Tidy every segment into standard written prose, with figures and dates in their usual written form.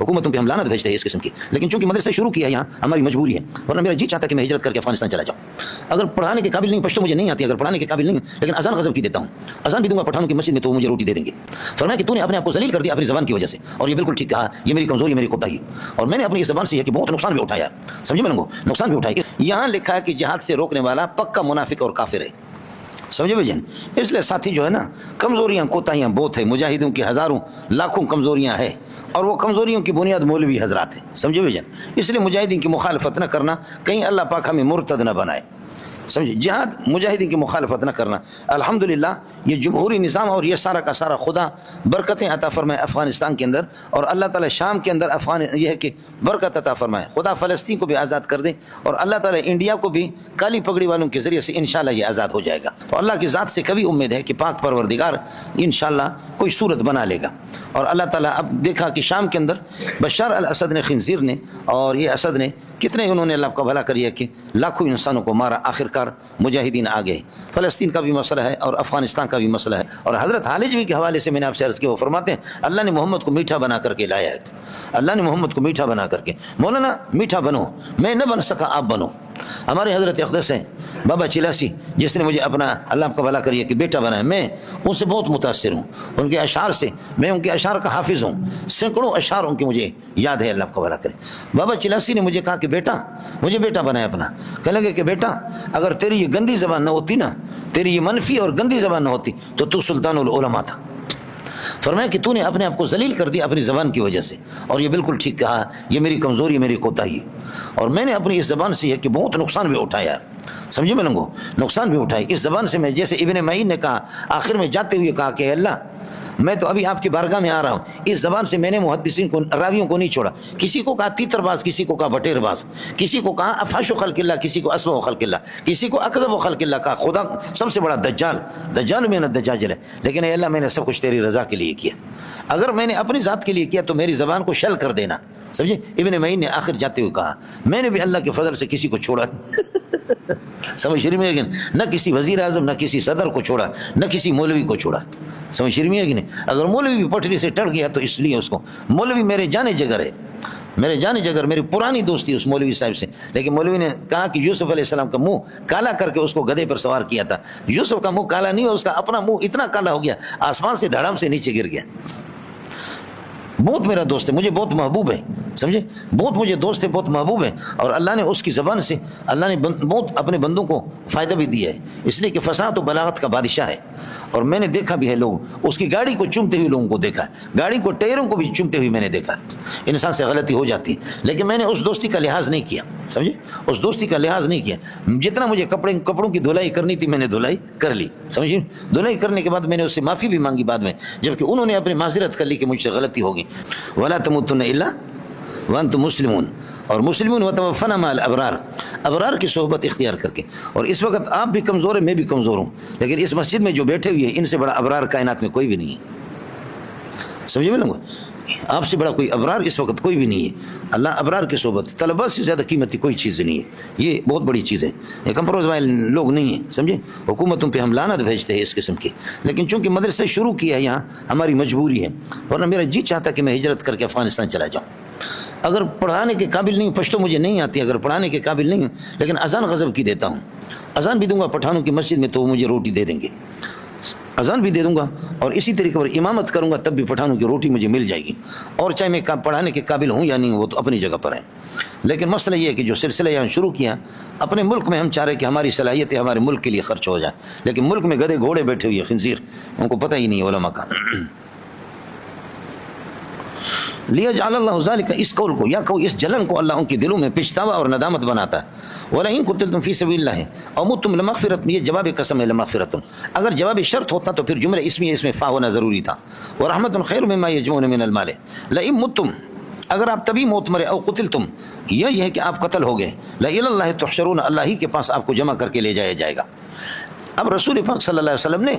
हुकूमतों पे हम लानत भेजते हैं इस किस्म की, लेकिन चूंकि मदरसा शुरू किया यहाँ हमारी मजबूरी है, वरना मेरा जी चाहता कि मैं हिजरत करके अफगानिस्तान चला जाऊँ। अगर पढ़ाने के काबिल नहीं, पश्तो मुझे नहीं आती, अगर पढ़ाने के काबिल नहीं, लेकिन अजान गज़ब की देता हूँ, अजान भी दूंगा पठानों की मस्जिद में तो वो मुझे रोटी दे देंगे। फरमाया कि तूने अपने आप को जलील कर दिया अपनी ज़बान की वजह से, और ये बिल्कुल ठीक कहा, ये मेरी कमजोरी, मेरी कोताही, और मैंने अपनी इस ज़बान से कि बहुत नुकसान भी उठाया, समझे मैंने, नुकसान भी उठाया। यहाँ लिखा है कि जिहाद से रोकने वाला पक्का मुनाफिक और काफिर है, समझे भजन। इसलिए साथी जो है ना, कमज़ोरियाँ कोताहियाँ बहुत है, मुजाहिदों की हज़ारों लाखों कमज़ोरियाँ है, और वो कमज़ोरियों की बुनियाद मौलवी हजरात है, समझे भजन। इसलिए मुजाहिदीन की मुखालफत न करना, कहीं अल्लाह पाक हमें मुर्तद न बनाए, समझे। जिहाद मुजाहिदीन की मुखालफत न करना। अल्हम्दुलिल्लाह ये जमहूरी निज़ाम और ये सारा का सारा खुदा बरकतें अता फरमाए अफ़गानिस्तान के अंदर, और अल्लाह ताला शाम के अंदर अफ़गान ये है कि बरकत अता फरमाए, खुदा फ़लस्तीन को भी आज़ाद कर दे, और अल्लाह ताला इंडिया को भी काली पगड़ी वालों के ज़रिए से इंशाअल्लाह ये आज़ाद हो जाएगा। तो अल्लाह की ज़ात से कभी उम्मीद है कि पाक परवरदिगार इंशाअल्लाह कोई सूरत बना लेगा। और अल्लाह ताला अब देखा कि शाम के अंदर बशर अल असद ने, खिंजीर ने, और ये असद ने कितने उन्होंने अल्लाह का भला करिए कि लाखों इंसानों को मारा, आखिरकार मुजाहिदीन आ गए। फ़लस्तीन का भी मसला है और अफ़गानिस्तान का भी मसला है। और हज़रत हालिजवी के हवाले से मैंने आपसे अर्ज़ किया, वो फरमाते हैं अल्लाह ने मोहम्मद को मीठा बना करके लाया है, अल्लाह ने मोहम्मद को मीठा बना करके। मौलाना मीठा बनो, मैं न बन सका आप बनो। हमारे हज़रत अक़दस हैं बाबा चिलासी, जिसने मुझे अपना अल्लाह का भला करिए कि बेटा बनाया, मैं उनसे बहुत मुतासिर हूँ, उनके अशार से, मैं उनके अशार का हाफिज़ हूँ, सैकड़ों अशार उनके मुझे याद है, अल्लाह का भला करे। बाबा चिलासी ने मुझे कहा कि बेटा, मुझे बेटा बनाया अपना, कहने लगे कि बेटा अगर तेरी ये गंदी ज़बान न होती ना, तेरी ये मनफी और गंदी ज़बान न होती तो तू सुल्तानुल उलमा था। फरमाया कि तूने अपने आप को जलील कर दिया अपनी ज़बान की वजह से, और ये बिल्कुल ठीक कहा, ये मेरी कमज़ोरी, मेरी कोताही, और मैंने अपनी इस ज़बान से है कि बहुत नुकसान भी उठाया, समझे मिलूँगो, नुकसान भी उठाए इस ज़बान से। मैं जैसे इब्ने मईन ने कहा, आखिर में जाते हुए कहा कि अल्लाह मैं तो अभी आपकी बारगाह में आ रहा हूँ, इस ज़बान से मैंने मुहद्दिसीन को, रावियों को नहीं छोड़ा। किसी को कहा तीतरबाज, किसी को कहा बटेरबाज, किसी को कहा अफाशु खल्किल्लाह, किसी को अस्वा खल्किल्लाह, किसी को अकज़ब खल्किल्लाह कहा, खुदा सबसे बड़ा दज्जाल, दज्जाल में न दज्जाल है। लेकिन अल्लाह मैंने सब कुछ तेरी रज़ा के लिए किया, अगर मैंने अपनी ज़ात के लिए किया तो मेरी ज़बान को शल कर देना, समझे। इब्ने मईन ने आखिर जाते हुए कहा, मैंने भी अल्लाह के फजल से किसी को छोड़ा समझ शरीफ में, लेकिन न किसी वज़ीर आज़म, न किसी सदर को छोड़ा, न किसी मौलवी को छोड़ा, समझ शरीफ में कि नहीं। अगर मौलवी भी पटरी से टल गया तो इसलिए उसको, मौलवी मेरे जाने जगर है, मेरे जाने जगर, मेरी पुरानी दोस्ती उस मौलवी साहब से। लेकिन मौलवी ने कहा कि यूसुफ अलैहिस्सलाम का मुंह काला करके उसको गधे पर सवार किया था। यूसुफ का मुंह काला नहीं हुआ, उसका अपना मुंह इतना काला हो गया, आसमान से धड़ाम से नीचे गिर गया। बहुत मेरा दोस्त है, मुझे बहुत महबूब है, समझे, बहुत मुझे दोस्त है, बहुत महबूब है, और अल्लाह ने उसकी ज़बान से अल्लाह ने बहुत अपने बंदों को फ़ायदा भी दिया है, इसलिए कि फ़साद और बलागत का बादशाह है। और मैंने देखा भी है, लोग उसकी गाड़ी को चूमते हुए लोगों को देखा, गाड़ी को टायरों को भी चूमते हुए मैंने देखा। इंसान से गलती हो जाती है, लेकिन मैंने उस दोस्ती का लिहाज नहीं किया, समझे, उस दोस्ती का लिहाज नहीं किया। जितना मुझे कपड़ों की धुलाई करनी थी मैंने धुलाई कर ली, समझिए। धुलाई करने के बाद मैंने उससे माफ़ी भी मांगी बाद में, जबकि उन्होंने अपनी माज़रत कर ली कि मुझसे गलती होगी। वला तमुतुन्ना इल्ला व अंतुम मुस्लिमून, और मुस्लिमून व तवफ़्फ़ना मअल अबरार, अबरार की सोहबत इख्तियार करके। और इस वक्त आप भी कमज़ोर हैं, मैं भी कमज़ोर हूँ, लेकिन इस मस्जिद में जो बैठे हुए हैं इनसे बड़ा अबरार कायनात में कोई भी नहीं है, समझे मिलूँगा, आपसे बड़ा कोई अबरार इस वक्त कोई भी नहीं है। अल्लाह अबरार की सोहबत, तलबा से ज़्यादा कीमती कोई चीज़ नहीं है, ये बहुत बड़ी चीज़ है। ये कंप्रोमाइज़ लोग नहीं हैं, समझे। हुकूमतों पे हम लानत भेजते हैं इस किस्म की, लेकिन चूँकि मदरसा शुरू किया है यहाँ हमारी मजबूरी है, वरना मेरा जी चाहता कि मैं हिजरत करके अफ़गानिस्तान चला जाऊँ। अगर पढ़ाने के काबिल नहीं, पश्तो मुझे नहीं आती, अगर पढ़ाने के काबिल नहीं, लेकिन अजान गज़ब की देता हूँ, अजान भी दूंगा पठानों की मस्जिद में तो वो मुझे रोटी दे देंगे, अजान भी दे दूंगा, और इसी तरीके पर इमामत करूंगा तब भी पठानों की रोटी मुझे मिल जाएगी। और चाहे मैं पढ़ाने के काबिल हूँ या नहीं, वो तो अपनी जगह पर है। लेकिन मसला ये है कि जो सिलसिला यहाँ शुरू किया अपने मुल्क में, हम चाह रहे कि हमारी सलाहियतें हमारे मुल्क के लिए खर्च हो जाए, लेकिन मुल्क में गधे घोड़े बैठे हुए खिंजीर, उनको पता ही नहीं है उलमा का। लिया जाल्लाहु ज़ालिका, इस कौल को या कहो इस जलन को अल्लाह उनके दिलों में पछतावा और नदामत बनाता है। वला इन कुतिलतुम फी सबिलिल्लाह औ मुतुम लमग़फ़िरत, ये जवाब कसम है लमग़फ़िरतुन, अगर जवाब शर्त होता तो फिर जुमले इसमें फ़ा होना ज़रूरी था। व रहमतुन खैर मिम्मा यजमऊन मिनल माल, लइन मुतुम, अगर आप तभी मौत मरे, औ कुतिलतुम, यही है कि आप कत्ल हो गए, ला इलल्लाहि तुहशरून, अल्लाह ही के पास आपको जमा करके ले जाया जाएगा। अब रसूल पाक सल्लल्लाहु अलैहि वसल्लम ने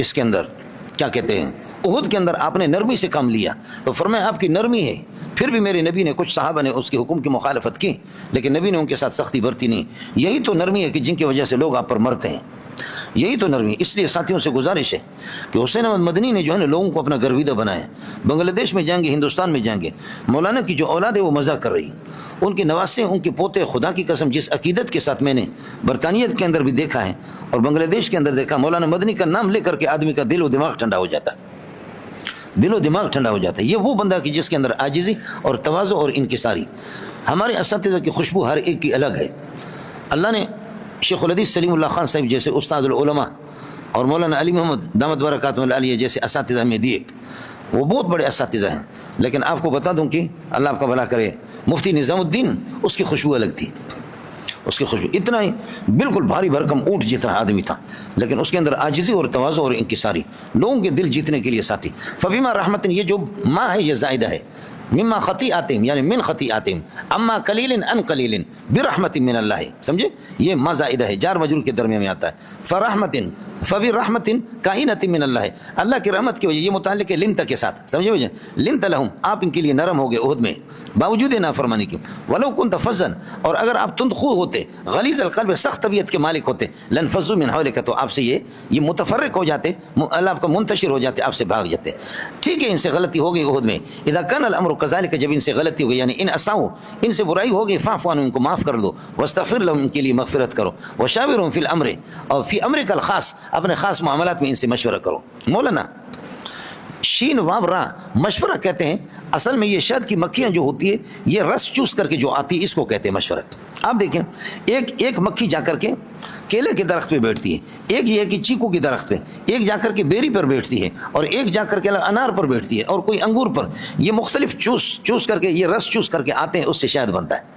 इसके अंदर क्या कहते हैं, उहुद के अंदर आपने नरमी से काम लिया, तो फरमाया आपकी नरमी है, फिर भी मेरे नबी ने, कुछ सहाबा ने उसके हुक्म की मुखालफत की, लेकिन नबी ने उनके साथ सख्ती बरती नहीं। यही तो नरमी है कि जिनकी वजह से लोग आप पर मरते हैं। یہی تو نرمی. اس لیے ساتھیوں سے گزارش ہے کہ حسین احمد مدنی نے جو ہے نا لوگوں کو اپنا گرویدہ بنایا. بنگلہ دیش میں جائیں گے, ہندوستان میں جائیں گے, مولانا کی جو اولاد ہے وہ مذاق کر رہی, ان کے نواسے, ان کے پوتے, خدا کی قسم جس عقیدت کے ساتھ میں نے برطانیت کے اندر بھی دیکھا ہے اور بنگلہ دیش کے اندر دیکھا, مولانا مدنی کا نام لے کر کے آدمی کا دل و دماغ ٹھنڈا ہو جاتا ہے, دل و دماغ ٹھنڈا ہو جاتا ہے. یہ وہ بندہ کہ جس کے اندر عاجزی اور تواضع اور انکساری. ہمارے اساتذہ کی خوشبو ہر ایک کی الگ ہے. اللہ نے شیخ الحدیث سلیم اللہ خان صاحب جیسے استاد العلماء اور مولانا علی محمد دامت برکاتہ العالیہ جیسے اساتذہ ہمیں دیے, وہ بہت بڑے اساتذہ ہیں. لیکن آپ کو بتا دوں کہ اللہ آپ کا بھلا کرے, مفتی نظام الدین, اس کی خوشبو الگ تھی. اس کی خوشبو اتنا ہی بالکل بھاری بھرکم اونٹ جتنا آدمی تھا, لیکن اس کے اندر عاجزی اور تواضع اور انکساری, لوگوں کے دل جیتنے کے لیے ساتھی. فبما رحمت, یہ جو ماں ہے یہ زائدہ ہے, مما خطیئاتہم یعنی من خطیئاتہم, اما قلیل ان قلیل برحمت من اللہ, سمجھے, یہ ما زائدہ ہے, جار مجرور کے درمیان میں آتا ہے. فرحمت فبرحمت کائنۃ من اللہ, اللہ کی رحمت کی وجہ, یہ متعلق ہے لنت کے ساتھ, سمجھے بھائی, لنت لہم, آپ ان کے لیے نرم ہو گئے عہد میں باوجود نافرمانی کی. ولو کنت فظا, اور اگر آپ تند خو ہوتے, غلیظ القلب, سخت طبیعت کے مالک ہوتے, لنفضوا من حولک, تو آپ سے یہ متفرق ہو جاتے, اللہ آپ کا منتشر ہو جاتے, آپ سے بھاگ جاتے. ٹھیک ہے, ان سے غلطی ہو گئی عہد میں. اذا کان الامر کذالک, جب ان سے غلطی ہو گئی, یعنی ان اساؤ, ان سے برائی ہو گئی, فاعف عنہم, ان کو معاف کر دو, واستغفر لهم, ان کے لیے مغفرت کرو, وشاورهم فی الامر, اور فی امرک الخاص, اپنے خاص معاملات میں ان سے مشورہ کرو. مولانا شین واو را, مشورہ کہتے ہیں. اصل میں یہ شہد کی مکھیاں جو ہوتی ہے, یہ رس چوس کر کے جو آتی ہے, اس کو کہتے ہیں مشورہ. آپ دیکھیں, ایک مکھی جا کر کے کیلے کے درخت پہ بیٹھتی ہے, ایک یہ ہے کہ چیکو کے درخت پہ, ایک جا کر کے بیری پر بیٹھتی ہے, اور ایک جا کر کے انار پر بیٹھتی ہے, اور کوئی انگور پر. یہ مختلف چوس کر کے, یہ رس چوس کر کے آتے ہیں, اس سے شہد بنتا ہے.